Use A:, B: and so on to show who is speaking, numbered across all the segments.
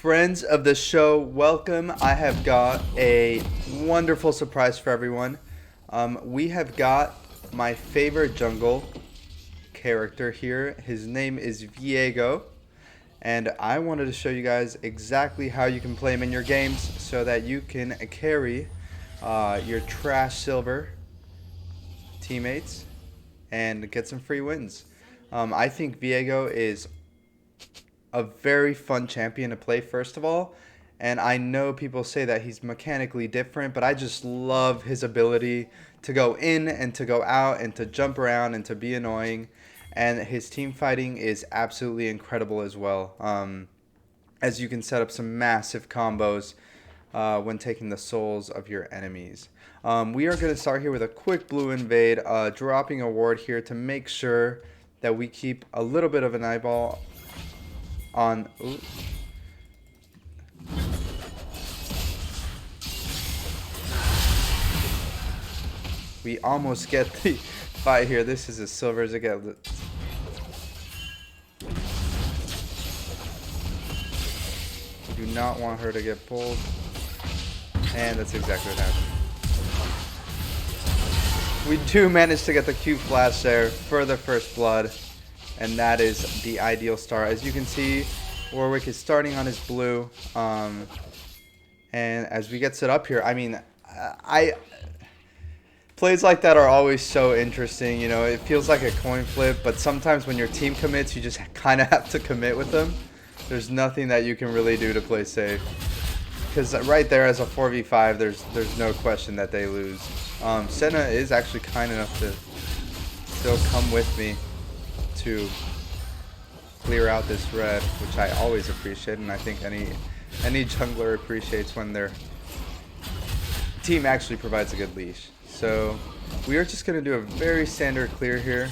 A: Friends of the show, welcome. I have got a wonderful surprise for everyone. We have got my favorite jungle character here. His name is VIEGO, and I wanted to show you guys exactly how you can play him in your games so that you can carry your trash silver teammates and get some free wins. I think VIEGO is a very fun champion to play, first of all, and I know people say that he's mechanically different, but I just love his ability to go in and to go out and to jump around and to be annoying, and his team fighting is absolutely incredible as well, as you can set up some massive combos when taking the souls of your enemies. We are going to start here with a quick blue invade, dropping a ward here to make sure that we keep a little bit of an eyeball on. Ooh. We almost get the fight here. This is as silver as it gets. Do not want her to get pulled, and that's exactly what happened. We do manage to get the Q flash there for the first blood, and that is the ideal start. As you can see, Warwick is starting on his blue, and as we get set up here, I mean, plays like that are always so interesting. You know, it feels like a coin flip, but sometimes when your team commits, you just kind of have to commit with them. There's nothing that you can really do to play safe, because right there as a 4v5, there's no question that they lose. Senna is actually kind enough to still come with me to clear out this red, which I always appreciate, and I think any jungler appreciates when their team actually provides a good leash. So we are just going to do a very standard clear here,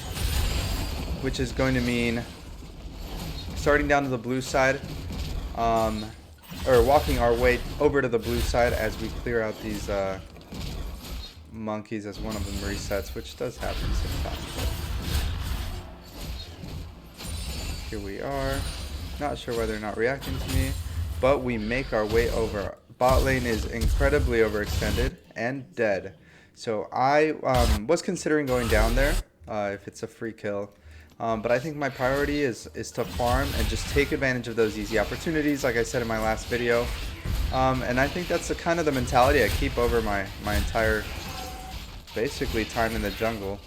A: which is going to mean starting down to the blue side, or walking our way over to the blue side as we clear out these monkeys as one of them resets, which does happen sometimes. Here we are. Not sure why they're not reacting to me, but we make our way over. Bot lane is incredibly overextended and dead. So I was considering going down there if it's a free kill. But I think my priority is to farm and just take advantage of those easy opportunities, like I said in my last video. And I think that's the kind of the mentality I keep over my entire, basically, time in the jungle.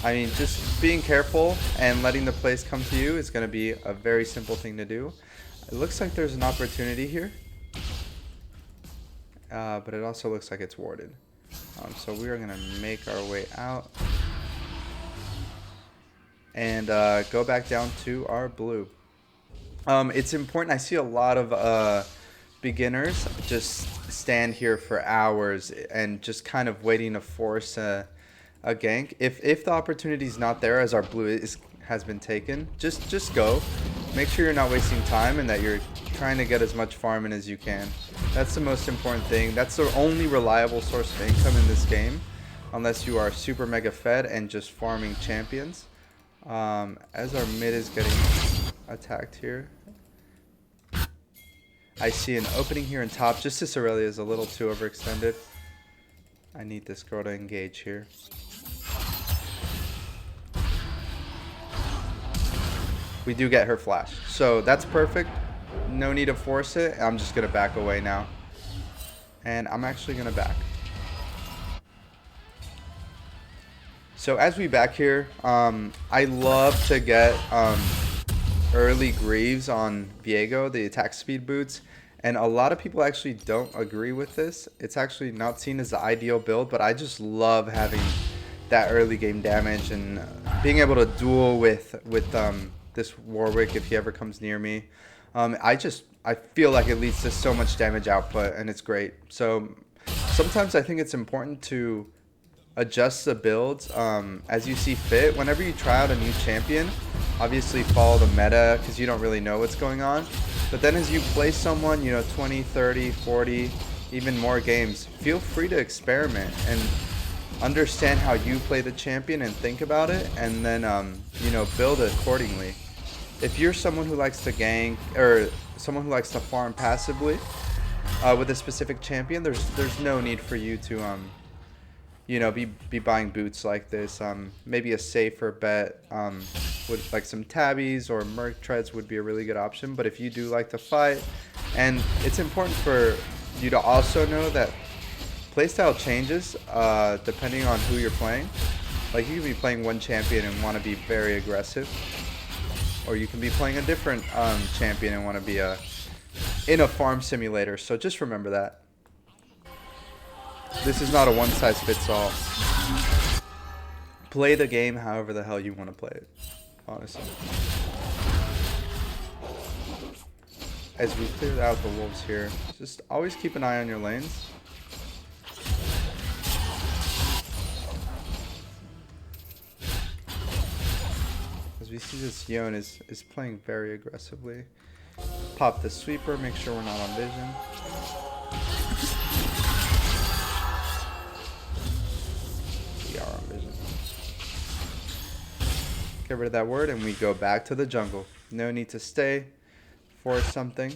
A: I mean, just being careful and letting the plays come to you is going to be a very simple thing to do. It looks like there's an opportunity here, but it also looks like it's warded. So we are going to make our way out and go back down to our blue. It's important. I see a lot of beginners just stand here for hours and just kind of waiting to force a gank. If the opportunity is not there, as our blue has been taken, just go. Make sure you're not wasting time and that you're trying to get as much farm in as you can. That's the most important thing. That's the only reliable source of income in this game, unless you are super mega fed and just farming champions. As our mid is getting attacked here, I see an opening here in top. Just this Aurelia is a little too overextended. I need this girl to engage here. We do get her flash, so that's perfect. No need to force it. I'm just gonna back away now, and I'm actually gonna back. So as we back here, I love to get early Greaves on VIEGO, the attack speed boots, and a lot of people actually don't agree with this. It's actually not seen as the ideal build, but I just love having that early game damage and being able to duel with this Warwick if he ever comes near me. I feel like it leads to so much damage output, and it's great. So sometimes I think it's important to adjust the builds as you see fit. Whenever you try out a new champion, obviously follow the meta because you don't really know what's going on. But then as you play someone, you know, 20, 30, 40, even more games, feel free to experiment and understand how you play the champion and think about it, and then you know, build accordingly. if you're someone who likes to gank or someone who likes to farm passively with a specific champion, there's no need for you to you know, be buying boots like this. Maybe a safer bet would like some tabbies or merc treads would be a really good option. But if you do like to fight, and it's important for you to also know that playstyle changes depending on who you're playing. Like you can be playing one champion and want to be very aggressive, or you can be playing a different champion and want to be in a farm simulator. So just remember that. This is not a one-size-fits-all. Play the game however the hell you want to play it, honestly. As we cleared out the wolves here, just always keep an eye on your lanes. As we see this Yone is playing very aggressively. Pop the sweeper, make sure we're not on vision. Get rid of that word and we go back to the jungle. No need to stay for something.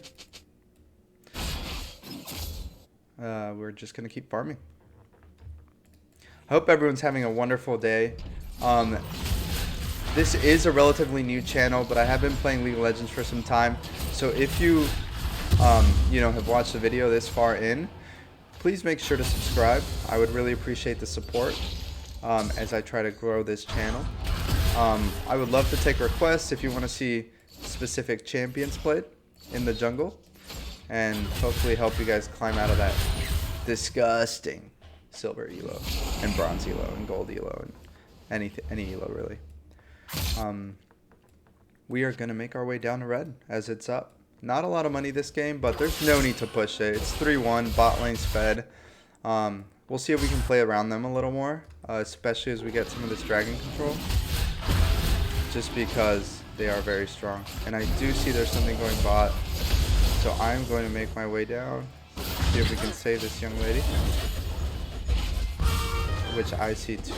A: We're just gonna keep farming. I hope everyone's having a wonderful day. This is a relatively new channel, but I have been playing League of Legends for some time. So if you you know, have watched the video this far in, please make sure to subscribe. I would really appreciate the support as I try to grow this channel. I would love to take requests if you want to see specific champions played in the jungle, and hopefully help you guys climb out of that disgusting silver elo and bronze elo and gold elo and any elo really. We are gonna make our way down to red as it's up. Not a lot of money this game, but there's no need to push it. It's 3-1, bot lane's fed. We'll see if we can play around them a little more, especially as we get some of this dragon control. Just because they are very strong. And I do see there's something going bot. So I'm going to make my way down. See if we can save this young lady. Which I see too.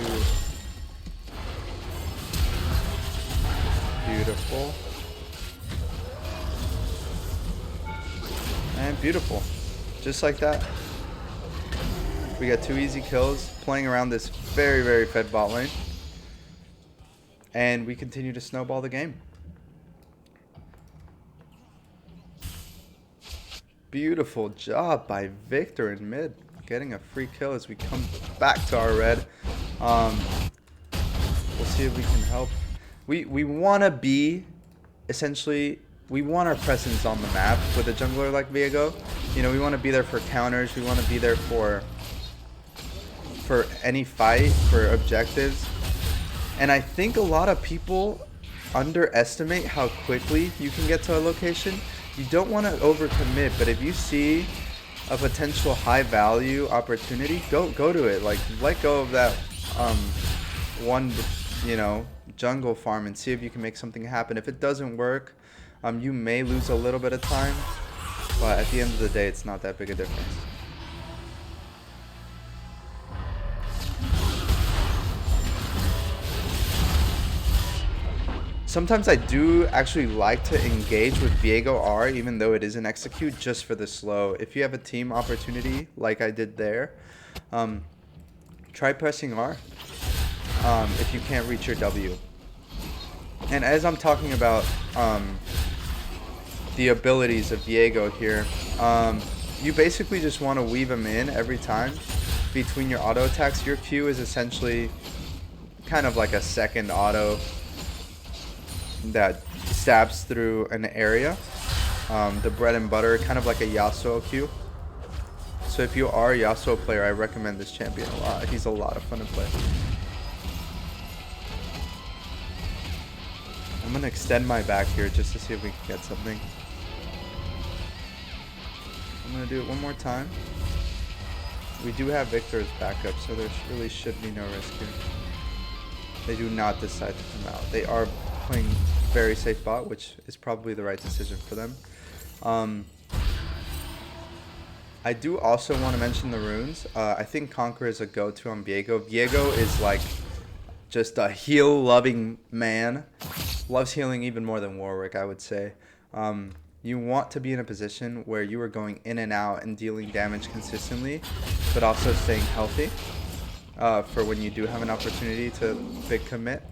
A: Beautiful. And beautiful. Just like that. We got 2 easy kills playing around this very, very fed bot lane. And we continue to snowball the game. Beautiful job by Victor in mid. Getting a free kill as we come back to our red. We'll see if we can help. We want to be, essentially, we want our presence on the map with a jungler like VIEGO. You know, we want to be there for counters. We want to be there for any fight, for objectives. And I think a lot of people underestimate how quickly you can get to a location. You don't want to overcommit, but if you see a potential high value opportunity, go to it. Like, let go of that one, you know, jungle farm and see if you can make something happen. If it doesn't work, you may lose a little bit of time, but at the end of the day, it's not that big a difference. Sometimes I do actually like to engage with VIEGO R, even though it is an execute, just for the slow. If you have a team opportunity, like I did there, try pressing R if you can't reach your W. And as I'm talking about the abilities of VIEGO here, you basically just want to weave them in every time between your auto attacks. Your Q is essentially kind of like a second auto that stabs through an area. The bread and butter, kind of like a Yasuo Q. So if you are a Yasuo player, I recommend this champion a lot. He's a lot of fun to play. I'm going to extend my back here just to see if we can get something. I'm going to do it one more time. We do have Victor's backup, so there really should be no risk here. They do not decide to come out. They are playing very safe bot, which is probably the right decision for them. I do also want to mention the runes. I think Conqueror is a go-to on VIEGO. VIEGO is like just a heal-loving man. loves healing even more than Warwick, I would say. You want to be in a position where you are going in and out and dealing damage consistently, but also staying healthy for when you do have an opportunity to big commit.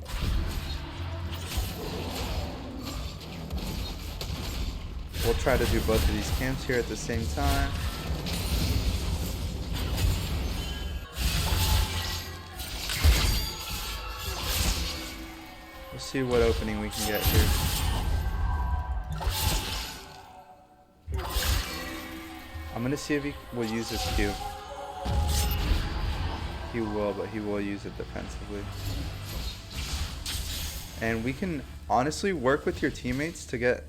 A: We'll try to do both of these camps here at the same time. We'll see what opening we can get here. I'm gonna see if he will use his Q. He will, but he will use it defensively. And we can honestly work with your teammates to get...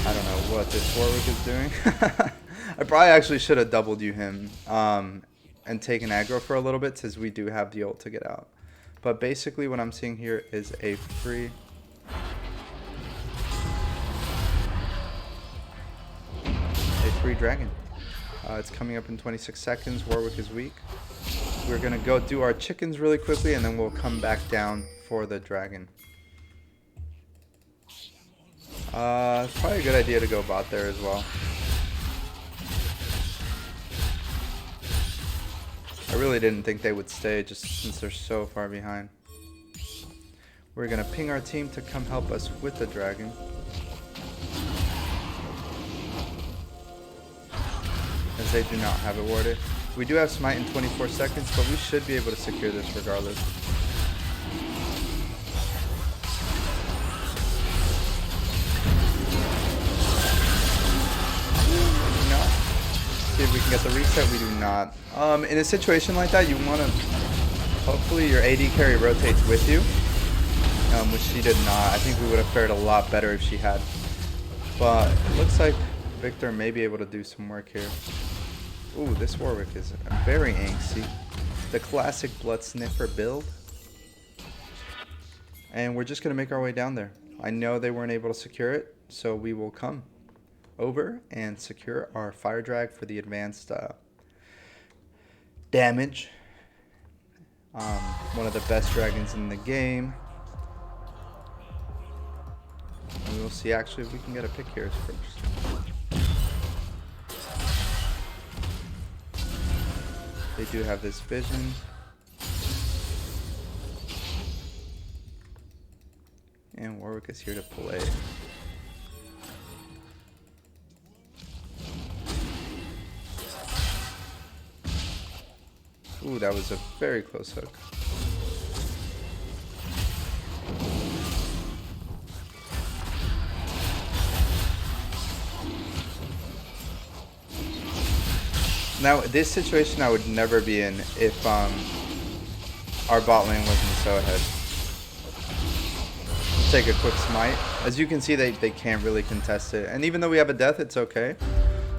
A: I don't know what this Warwick is doing. I probably actually should have doubled you him and taken aggro for a little bit, since we do have the ult to get out. But basically what I'm seeing here is a free... dragon. It's coming up in 26 seconds. Warwick is weak. We're going to go do our chickens really quickly, and then we'll come back down for the dragon. It's probably a good idea to go bot there as well. I really didn't think they would stay, just since they're so far behind. We're going to ping our team to come help us with the dragon. As they do not have it warded. We do have smite in 24 seconds, but we should be able to secure this regardless. No. See if we can get the reset. We do not. In a situation like that, you want to... Hopefully your AD carry rotates with you. Which she did not. I think we would have fared a lot better if she had. But it looks like Victor may be able to do some work here. Ooh, this Warwick is very angsty. The classic blood sniffer build. And we're just going to make our way down there. I know they weren't able to secure it, so we will come over and secure our fire drag for the advanced damage. One of the best dragons in the game. And we will see actually if we can get a pick here first. They do have this vision. And Warwick is here to play. Ooh, that was a very close hook. Now, this situation I would never be in if our bot lane wasn't so ahead. Let's take a quick smite. As you can see, they can't really contest it. And even though we have a death, it's okay.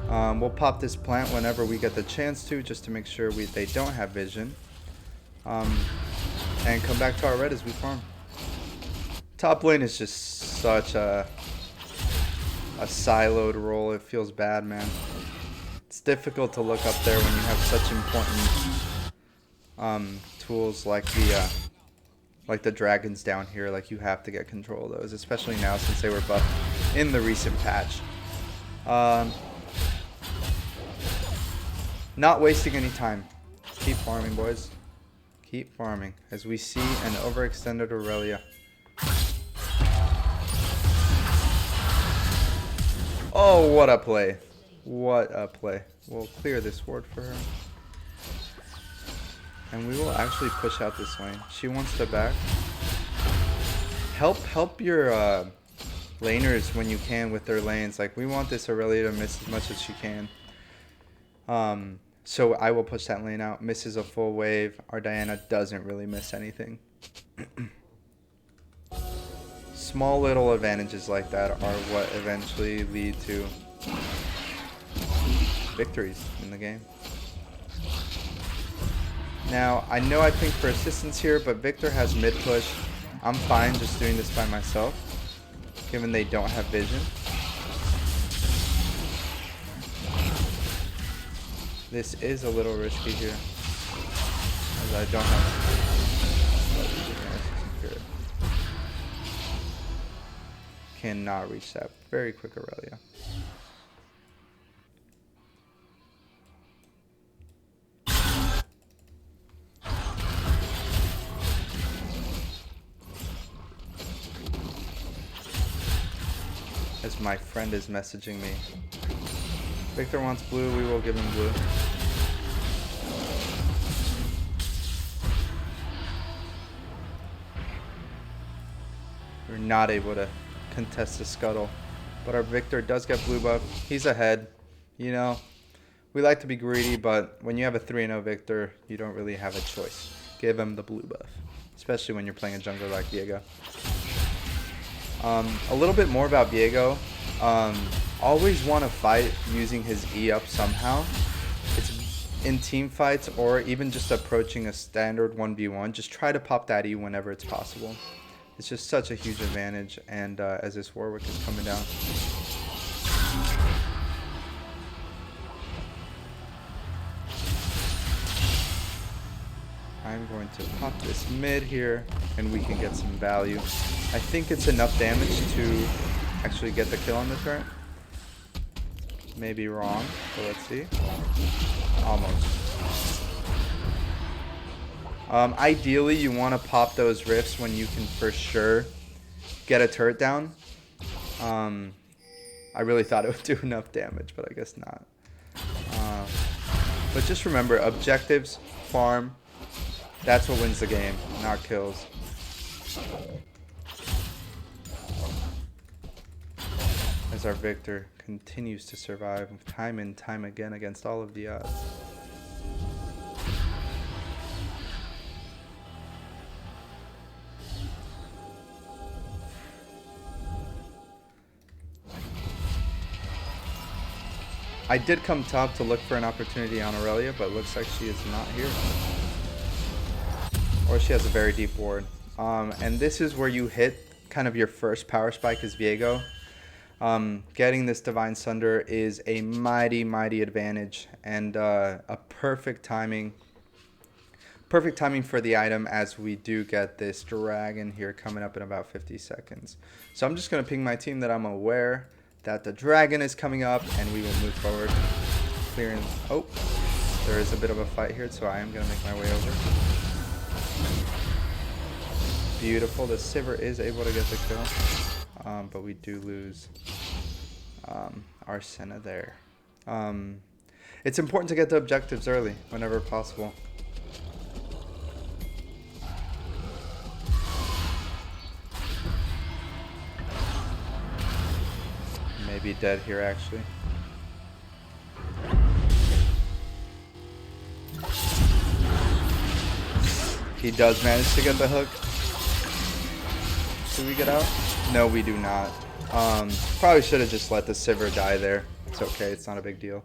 A: We'll pop this plant whenever we get the chance to, just to make sure they don't have vision. And come back to our red as we farm. Top lane is just such a siloed role. It feels bad, man. It's difficult to look up there when you have such important tools like the dragons down here. Like, you have to get control of those, especially now since they were buffed in the recent patch. Not wasting any time. Keep farming, boys. Keep farming as we see an overextended Aurelia. Oh, what a play. What a play. We'll clear this ward for her. And we will actually push out this lane. She wants to back. Help your laners when you can with their lanes. Like, we want this Aurelia to miss as much as she can. So I will push that lane out. Misses a full wave. Our Diana doesn't really miss anything. Small little advantages like that are what eventually lead to victories in the game. Now, I know I think for assistance here, but Victor has mid push. I'm fine just doing this by myself, given they don't have vision. This is a little risky here, as I don't have... cannot reach that. Very quick Aurelia. As my friend is messaging me. Victor wants blue, we will give him blue. We're not able to contest the scuttle, but our Victor does get blue buff. He's ahead. You know, we like to be greedy, but when you have a 3-0 Victor, you don't really have a choice. Give him the blue buff, especially when you're playing a jungler like VIEGO. A little bit more about VIEGO. Always want to fight using his E up somehow. It's in team fights or even just approaching a standard 1v1. Just try to pop that E whenever it's possible. It's just such a huge advantage, and as this Warwick is coming down. I'm going to pop this mid here, and we can get some value. I think it's enough damage to actually get the kill on the turret. Maybe wrong, but let's see. Almost. Ideally, you want to pop those rifts when you can for sure get a turret down. I really thought it would do enough damage, but I guess not. But just remember, objectives, farm, that's what wins the game, not kills. As our Victor continues to survive time and time again against all of the odds. I did come top to look for an opportunity on Aurelia, but it looks like she is not here. Or she has a very deep ward. And this is where you hit kind of your first power spike as VIEGO. Getting this Divine Sunder is a mighty, mighty advantage, and a perfect timing for the item, as we do get this dragon here coming up in about 50 seconds. So I'm just going to ping my team that I'm aware that the dragon is coming up, and we will move forward. Clearing. Oh, there is a bit of a fight here, so I am going to make my way over. Beautiful. The Sivir is able to get the kill, but we do lose our Senna there. It's important to get the objectives early whenever possible. Maybe dead here, actually. He does manage to get the hook. Do we get out? No, we do not. Probably should have just let the Sivir die there. It's okay, it's not a big deal.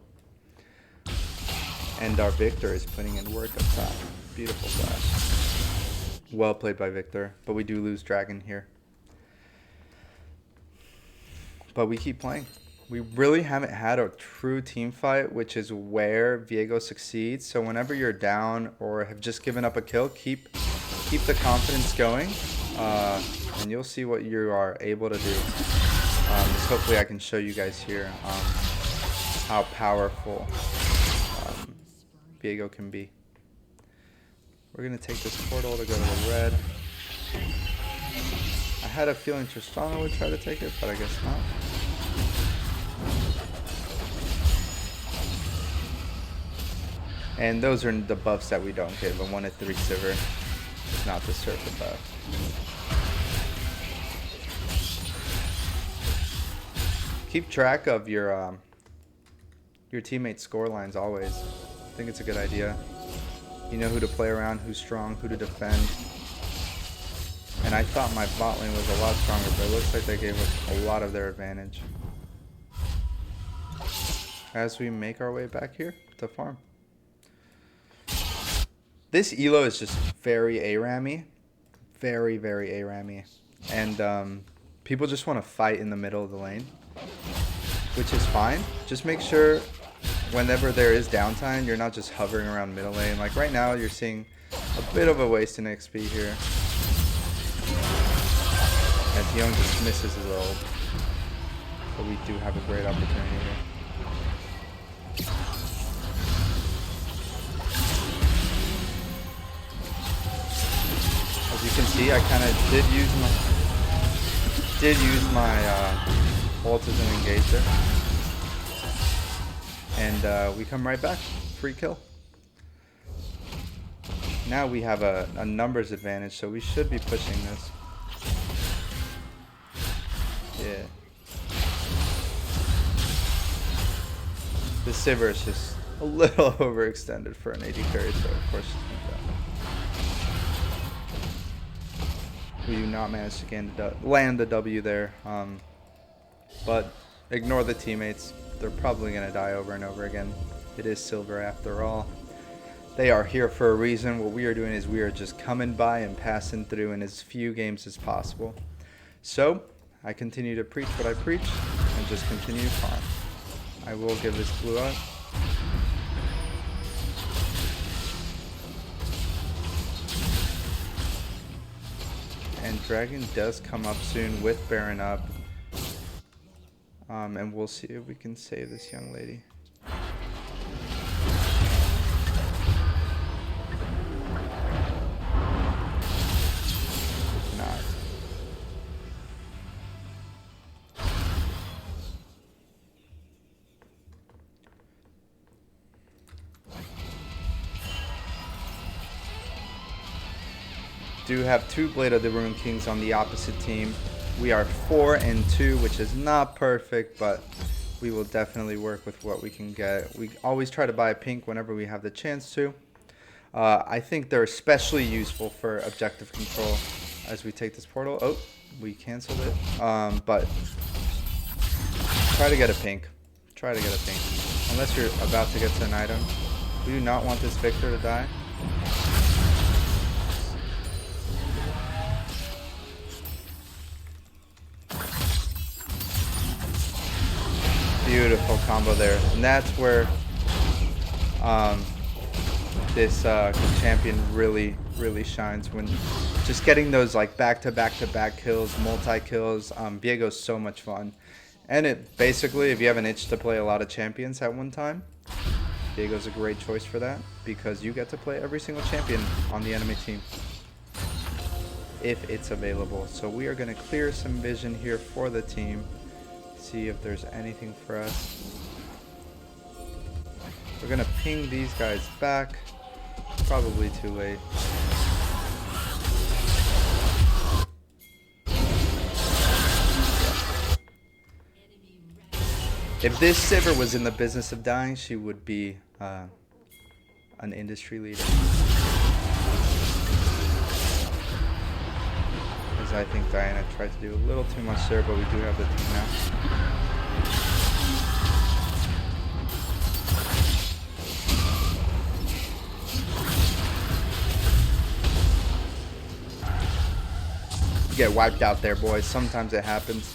A: And our Victor is putting in work up top. Beautiful flash. Well played by Victor, but we do lose Dragon here. But we keep playing. We really haven't had a true team fight, which is where VIEGO succeeds. So whenever you're down or have just given up a kill, keep the confidence going, and you'll see what you are able to do. Hopefully I can show you guys here how powerful VIEGO can be. We're going to take this portal to go to the red. I had a feeling Tristana would try to take it, but I guess not. And those are the buffs that we don't give. A 1-3 Sivir does not deserve the buff. Keep track of your teammates' score lines always. I think it's a good idea. You know who to play around, who's strong, who to defend. And I thought my bot lane was a lot stronger, but it looks like they gave us a lot of their advantage. As we make our way back here to farm. This elo is just very ARAM-y. Very, very ARAM-y. And people just want to fight in the middle of the lane, which is fine. Just make sure whenever there is downtime, you're not just hovering around middle lane. Like right now, you're seeing a bit of a waste in XP here. As Young just misses his ult. But we do have a great opportunity here. As you can see, I kind of did use my ult as an engager. And we come right back. Free kill. Now we have a numbers advantage, so we should be pushing this. Yeah. The Sivir is just a little overextended for an AD carry, so of course she's gonna die. We do not manage to land the W there, but ignore the teammates. They're probably gonna die over and over again. It is silver after all. They are here for a reason. What we are doing is we are just coming by and passing through in as few games as possible. So I continue to preach what I preach and just continue to farm. I will give this blue up. And Dragon does come up soon with Baron up. And we'll see if we can save this young lady. Not. Do have two Blade of the Rune Kings on the opposite team. We are 4-2, which is not perfect, but we will definitely work with what we can get. We always try to buy a pink whenever we have the chance to. I think they're especially useful for objective control as we take this portal. Oh, we canceled it. But try to get a pink. Try to get a pink. Unless you're about to get to an item. We do not want this Victor to die. Beautiful combo there, and that's where this champion really shines, when just getting those like back-to-back kills, multi-kills. VIEGO's so much fun, and it basically, if you have an itch to play a lot of champions at one time, VIEGO's a great choice for that, because you get to play every single champion on the enemy team if it's available. So we are going to clear some vision here for the team. See if there's anything for us. We're gonna ping these guys back. Probably too late. If this Sivir was in the business of dying, she would be an industry leader. I think Diana tried to do a little too much there, but we do have the team now. You get wiped out there, boys. Sometimes it happens.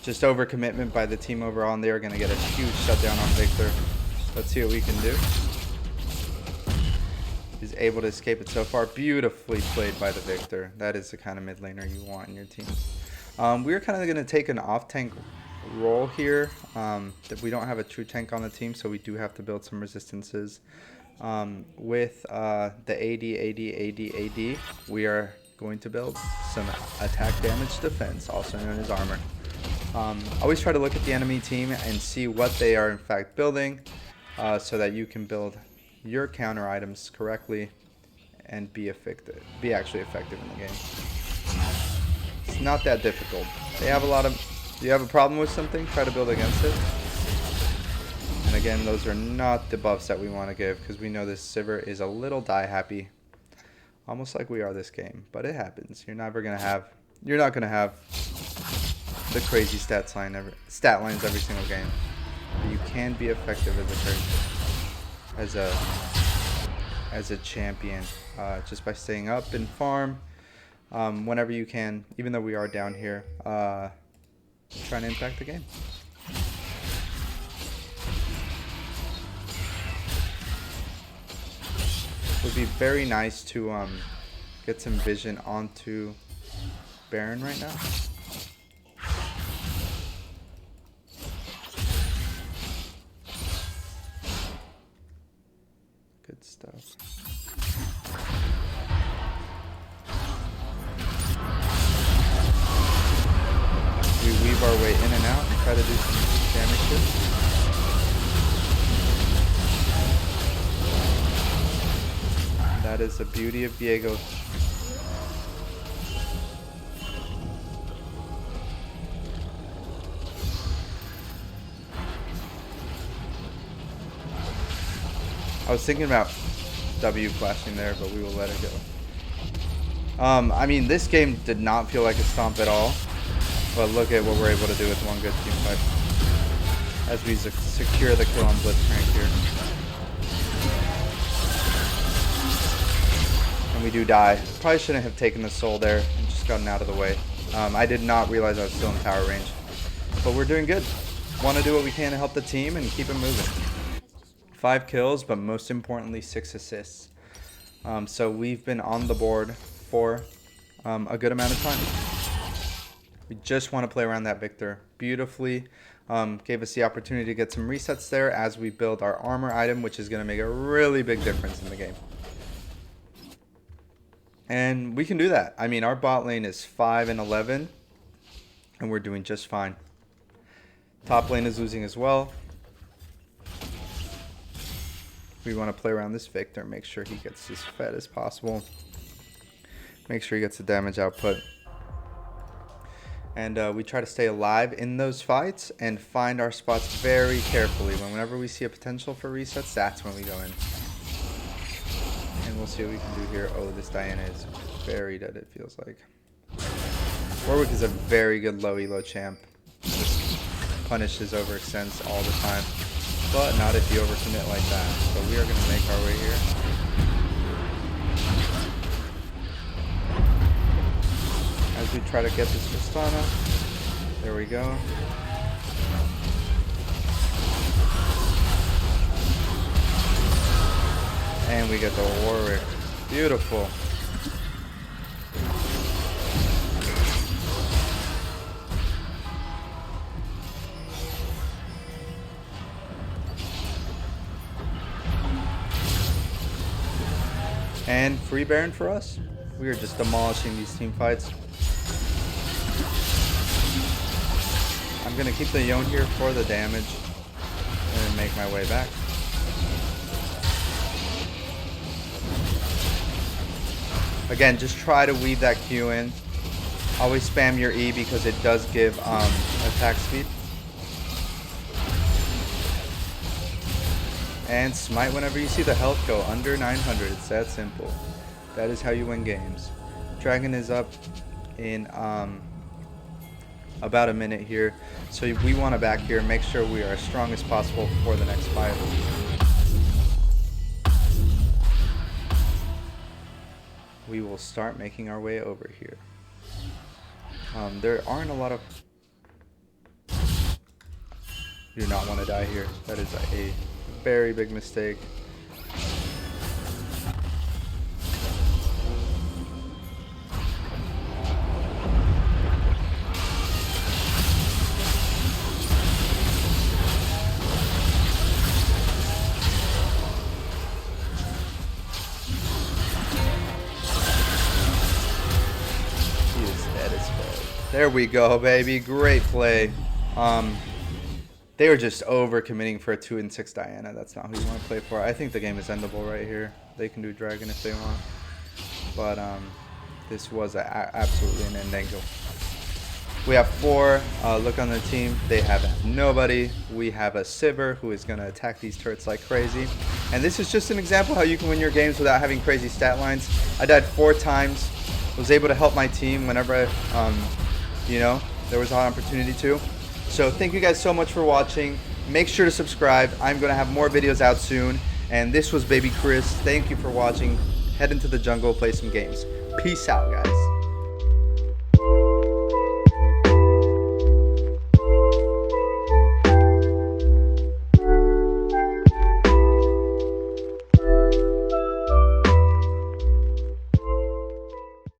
A: Just overcommitment by the team overall, and they are going to get a huge shutdown on Victor. Let's see what we can do. Is able to escape it so far. Beautifully played by the Victor. That is the kind of mid laner you want in your team. We're kind of going to take an off-tank role here. We don't have a true tank on the team, so we do have to build some resistances. With the AD, we are going to build some attack damage defense, also known as armor. Always try to look at the enemy team and see what they are in fact building, so that you can build your counter items correctly and be actually effective in the game. It's not that difficult. They have you have a problem with something, try to build against it. And again, those are not the buffs that we want to give, because we know this Sivir is a little die happy, almost like we are this game. But it happens. You're not gonna have the crazy stat lines every single game. But you can be effective as a champion, just by staying up and farm whenever you can, even though we are down here, trying to impact the game. It would be very nice to get some vision onto Baron right now. Good stuff. We weave our way in and out and try to do some damage here. That is the beauty of VIEGO. I was thinking about W flashing there, but we will let it go. I mean, this game did not feel like a stomp at all, but look at what we're able to do with one good team fight as we secure the kill on Blitzcrank here. And we do die. Probably shouldn't have taken the soul there and just gotten out of the way. I did not realize I was still in tower range, but we're doing good. Want to do what we can to help the team and keep it moving. 5 kills, but most importantly 6 assists. So we've been on the board for a good amount of time. We just want to play around that Victor beautifully. Gave us the opportunity to get some resets there as we build our armor item, which is going to make a really big difference in the game. And we can do that. I mean, our bot lane is 5 and 11, and we're doing just fine. Top lane is losing as well. We want to play around this Victor, make sure he gets as fed as possible. Make sure he gets the damage output. And we try to stay alive in those fights and find our spots very carefully. Whenever we see a potential for resets, that's when we go in. And we'll see what we can do here. Oh, this Diana is very dead, it feels like. Warwick is a very good low elo champ. Just punishes overextends all the time. But not if you overcommit like that. So we are going to make our way here. As we try to get this Tristana. There we go. And we get the Warwick. Beautiful. And free Baron for us. We are just demolishing these team fights. I'm going to keep the Yone here for the damage and make my way back. Again, just try to weave that Q in. Always spam your E because it does give attack speed. And smite whenever you see the health go under 900. It's that simple. That is how you win games. Dragon is up in about a minute here. So we want to back here, make sure we are as strong as possible for the next fight. We will start making our way over here. There aren't a lot of... You do not want to die here. That is a very big mistake. He is dead as fuck. There we go, baby. Great play. They were just over-committing for a 2 and 6 Diana. That's not who you want to play for. I think the game is endable right here. They can do Dragon if they want. But this was absolutely an end angle. We have 4. Look on the team. They have nobody. We have a Sivir who is going to attack these turrets like crazy. And this is just an example how you can win your games without having crazy stat lines. I died 4 times. Was able to help my team whenever, you know, there was an opportunity to. So thank you guys so much for watching. Make sure to subscribe. I'm going to have more videos out soon. And this was Baby Chris. Thank you for watching. Head into the jungle, play some games. Peace out, guys.